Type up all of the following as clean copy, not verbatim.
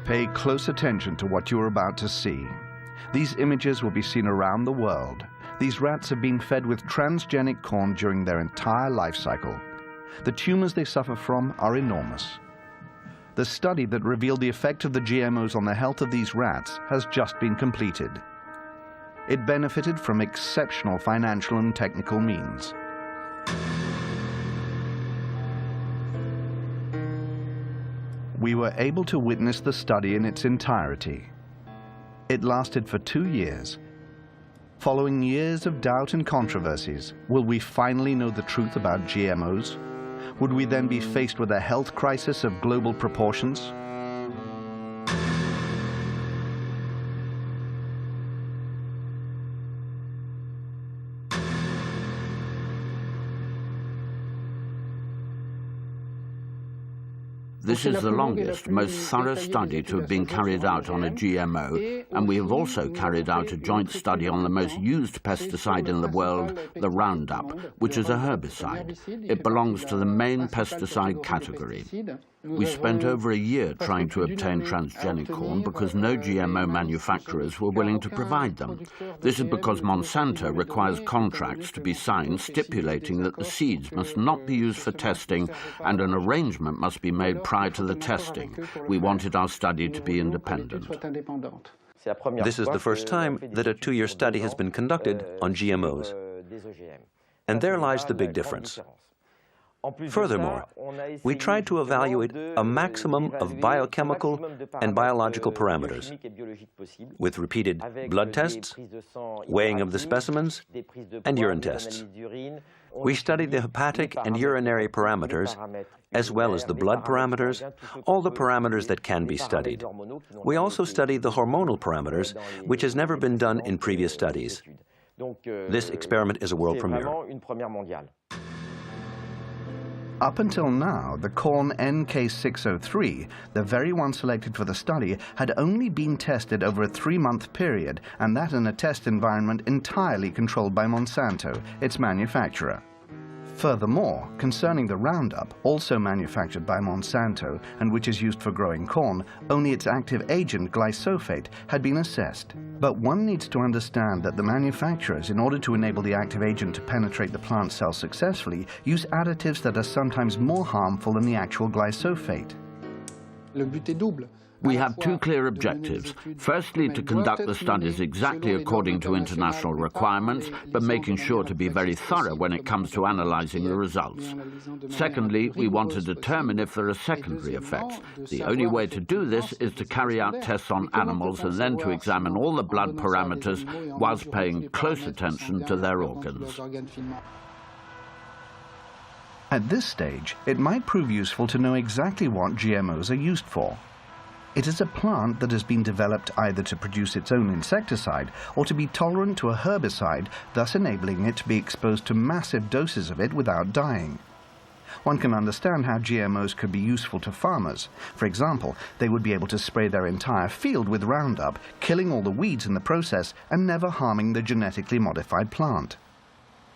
Pay close attention to what you are about to see. These images will be seen around the world. These rats have been fed with transgenic corn during their entire life cycle. The tumors they suffer from are enormous. The study that revealed the effect of the GMOs on the health of these rats has just been completed. It benefited from exceptional financial and technical means. We were able to witness the study in its entirety. It lasted for 2 years. Following years of doubt and controversies, will we finally know the truth about GMOs? Would we then be faced with a health crisis of global proportions? This is the longest, most thorough study to have been carried out on a GMO, and we have also carried out a joint study on the most used pesticide in the world, the Roundup, which is a herbicide. It belongs to the main pesticide category. We spent over a year trying to obtain transgenic corn because no GMO manufacturers were willing to provide them. This is because Monsanto requires contracts to be signed stipulating that the seeds must not be used for testing and an arrangement must be made prior to the testing. We wanted our study to be independent. This is the first time that a 2-year study has been conducted on GMOs. And there lies the big difference. Furthermore, we tried to evaluate a maximum of biochemical and biological parameters with repeated blood tests, weighing of the specimens, and urine tests. We studied the hepatic and urinary parameters, as well as the blood parameters, all the parameters that can be studied. We also studied the hormonal parameters, which has never been done in previous studies. This experiment is a world premiere. Up until now, the corn NK603, the very one selected for the study, had only been tested over a 3-month period, and that in a test environment entirely controlled by Monsanto, its manufacturer. Furthermore, concerning the Roundup, also manufactured by Monsanto and which is used for growing corn, only its active agent, glyphosate, had been assessed. But one needs to understand that the manufacturers, in order to enable the active agent to penetrate the plant cell successfully, use additives that are sometimes more harmful than the actual glyphosate. We have 2 clear objectives. Firstly, to conduct the studies exactly according to international requirements, but making sure to be very thorough when it comes to analyzing the results. Secondly, we want to determine if there are secondary effects. The only way to do this is to carry out tests on animals and then to examine all the blood parameters whilst paying close attention to their organs. At this stage, it might prove useful to know exactly what GMOs are used for. It is a plant that has been developed either to produce its own insecticide or to be tolerant to a herbicide, thus enabling it to be exposed to massive doses of it without dying. One can understand how GMOs could be useful to farmers. For example, they would be able to spray their entire field with Roundup, killing all the weeds in the process and never harming the genetically modified plant.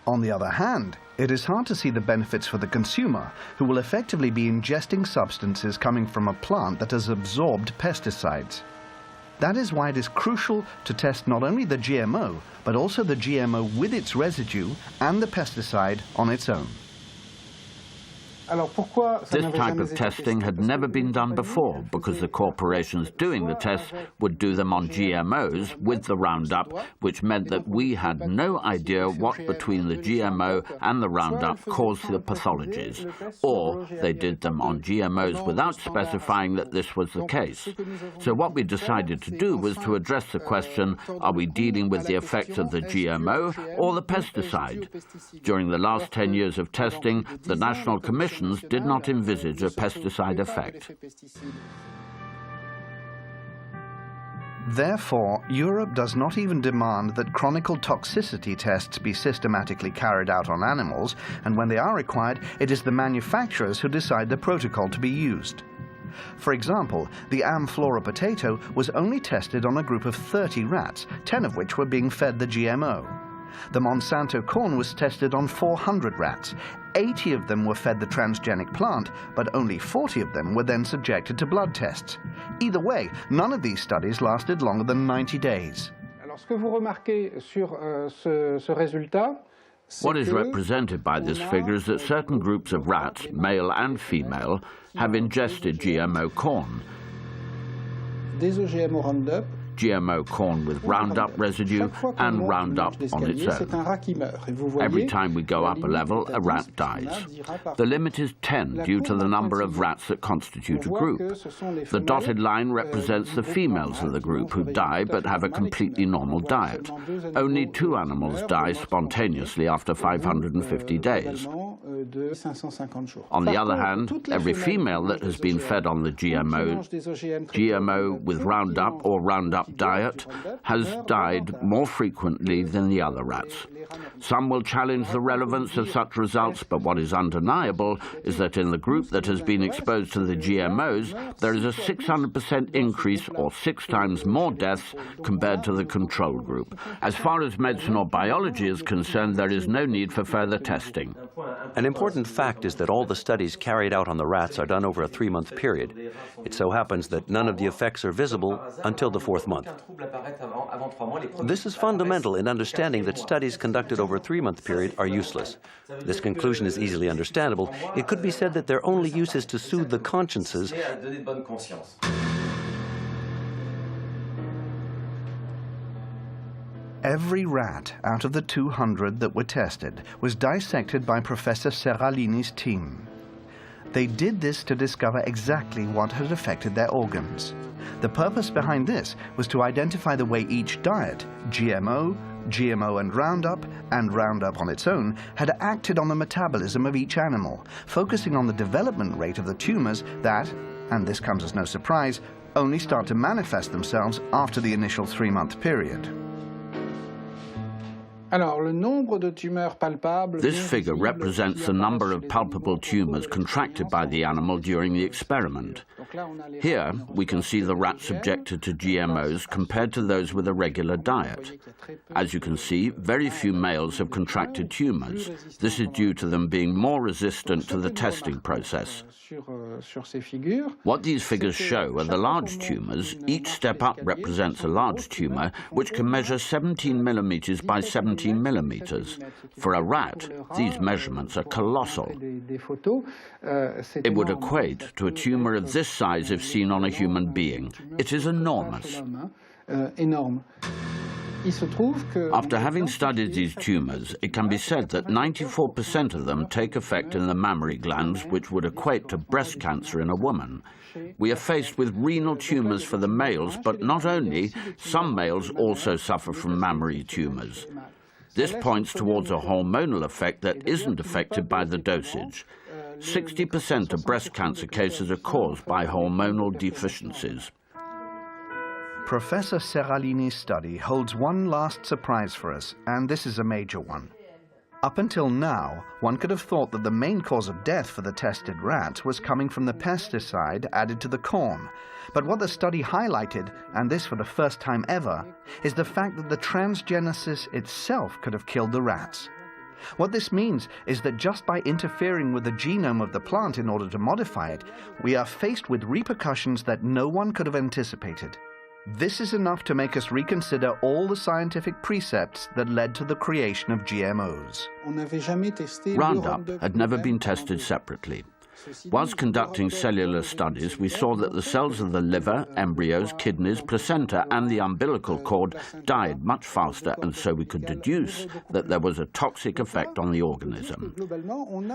On the other hand, it is hard to see the benefits for the consumer, who will effectively be ingesting substances coming from a plant that has absorbed pesticides. That is why it is crucial to test not only the GMO, but also the GMO with its residue and the pesticide on its own. This type of testing had never been done before because the corporations doing the tests would do them on GMOs with the Roundup, which meant that we had no idea what between the GMO and the Roundup caused the pathologies, or they did them on GMOs without specifying that this was the case. So what we decided to do was to address the question, are we dealing with the effects of the GMO or the pesticide? During the last 10 years of testing, the National Commission did not envisage a pesticide effect. Therefore, Europe does not even demand that chronicle toxicity tests be systematically carried out on animals, and when they are required, it is the manufacturers who decide the protocol to be used. For example, the Amflora potato was only tested on a group of 30 rats, 10 of which were being fed the GMO. The Monsanto corn was tested on 400 rats. 80 of them were fed the transgenic plant, but only 40 of them were then subjected to blood tests. Either way, none of these studies lasted longer than 90 days. Alors, ce que vous remarquez sur ce résultat, what is represented by this figure is that certain groups of rats, male and female, have ingested GMO corn. Des OGM Roundup, GMO corn with Roundup residue and Roundup on its own. Every time we go up a level, a rat dies. The limit is 10 due to the number of rats that constitute a group. The dotted line represents the females of the group who die but have a completely normal diet. Only 2 animals die spontaneously after 550 days. On the other hand, every female that has been fed on the GMO with Roundup or Roundup diet has died more frequently than the other rats. Some will challenge the relevance of such results, but what is undeniable is that in the group that has been exposed to the GMOs, there is a 600% increase or 6 times more deaths compared to the control group. As far as medicine or biology is concerned, there is no need for further testing. An important fact is that all the studies carried out on the rats are done over a 3-month period. It so happens that none of the effects are visible until the 4th month. This is fundamental in understanding that studies conducted over a 3-month period are useless. This conclusion is easily understandable. It could be said that their only use is to soothe the consciences. Every rat out of the 200 that were tested was dissected by Professor Seralini's team. They did this to discover exactly what had affected their organs. The purpose behind this was to identify the way each diet, GMO and Roundup on its own, had acted on the metabolism of each animal, focusing on the development rate of the tumors that, and this comes as no surprise, only start to manifest themselves after the initial 3-month period. This figure represents the number of palpable tumors contracted by the animal during the experiment. Here, we can see the rats subjected to GMOs compared to those with a regular diet. As you can see, very few males have contracted tumors. This is due to them being more resistant to the testing process. What these figures show are the large tumors. Each step up represents a large tumor, which can measure 17 millimeters by 17 millimeters. For a rat, these measurements are colossal. It would equate to a tumor of this size if seen on a human being. It is enormous. After having studied these tumors, it can be said that 94% of them take effect in the mammary glands, which would equate to breast cancer in a woman. We are faced with renal tumors for the males, but not only, some males also suffer from mammary tumors. This points towards a hormonal effect that isn't affected by the dosage. 60% of breast cancer cases are caused by hormonal deficiencies. Professor Seralini's study holds one last surprise for us, and this is a major one. Up until now, one could have thought that the main cause of death for the tested rats was coming from the pesticide added to the corn. But what the study highlighted, and this for the first time ever, is the fact that the transgenesis itself could have killed the rats. What this means is that just by interfering with the genome of the plant in order to modify it, we are faced with repercussions that no one could have anticipated. This is enough to make us reconsider all the scientific precepts that led to the creation of GMOs. Roundup had never been tested separately. Whilst conducting cellular studies, we saw that the cells of the liver, embryos, kidneys, placenta and the umbilical cord died much faster, and so we could deduce that there was a toxic effect on the organism.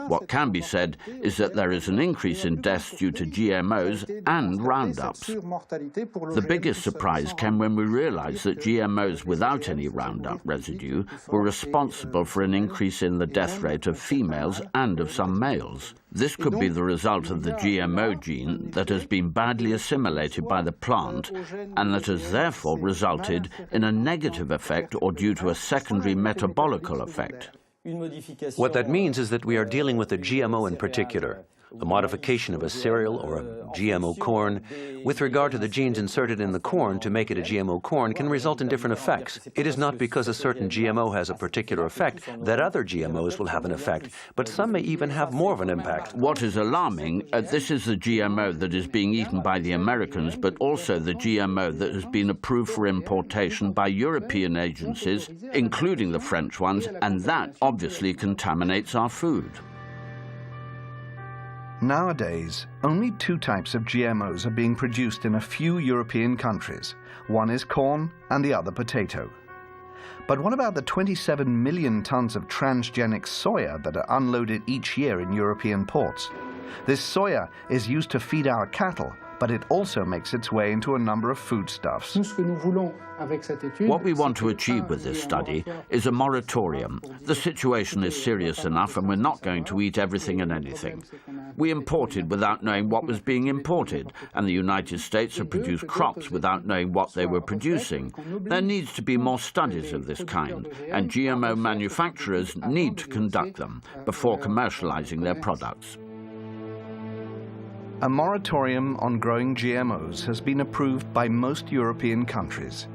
What can be said is that there is an increase in deaths due to GMOs and Roundups. The biggest surprise came when we realized that GMOs without any Roundup residue were responsible for an increase in the death rate of females and of some males. This could be the result of the GMO gene that has been badly assimilated by the plant and that has therefore resulted in a negative effect or due to a secondary metabolical effect. What that means is that we are dealing with a GMO in particular. a modification of a cereal or a GMO corn, with regard to the genes inserted in the corn to make it a GMO corn, can result in different effects. It is not because a certain GMO has a particular effect that other GMOs will have an effect, but some may even have more of an impact. What is alarming, this is the GMO that is being eaten by the Americans, but also the GMO that has been approved for importation by European agencies, including the French ones, and that obviously contaminates our food. Nowadays, only 2 types of GMOs are being produced in a few European countries. One is corn and the other potato. But what about the 27 million tons of transgenic soya that are unloaded each year in European ports? This soya is used to feed our cattle, but it also makes its way into a number of foodstuffs. What we want to achieve with this study is a moratorium. The situation is serious enough and we're not going to eat everything and anything. We imported without knowing what was being imported, and the United States have produced crops without knowing what they were producing. There needs to be more studies of this kind, and GMO manufacturers need to conduct them before commercializing their products. A moratorium on growing GMOs has been approved by most European countries.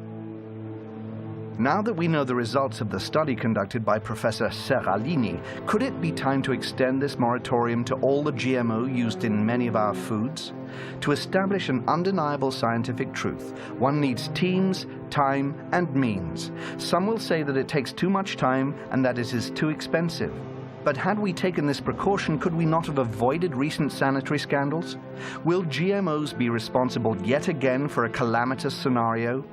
Now that we know the results of the study conducted by Professor Serralini, could it be time to extend this moratorium to all the GMO used in many of our foods? To establish an undeniable scientific truth, one needs teams, time, and means. Some will say that it takes too much time and that it is too expensive. But had we taken this precaution, could we not have avoided recent sanitary scandals? Will GMOs be responsible yet again for a calamitous scenario?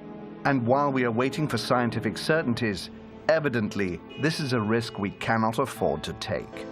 And while we are waiting for scientific certainties, evidently, this is a risk we cannot afford to take.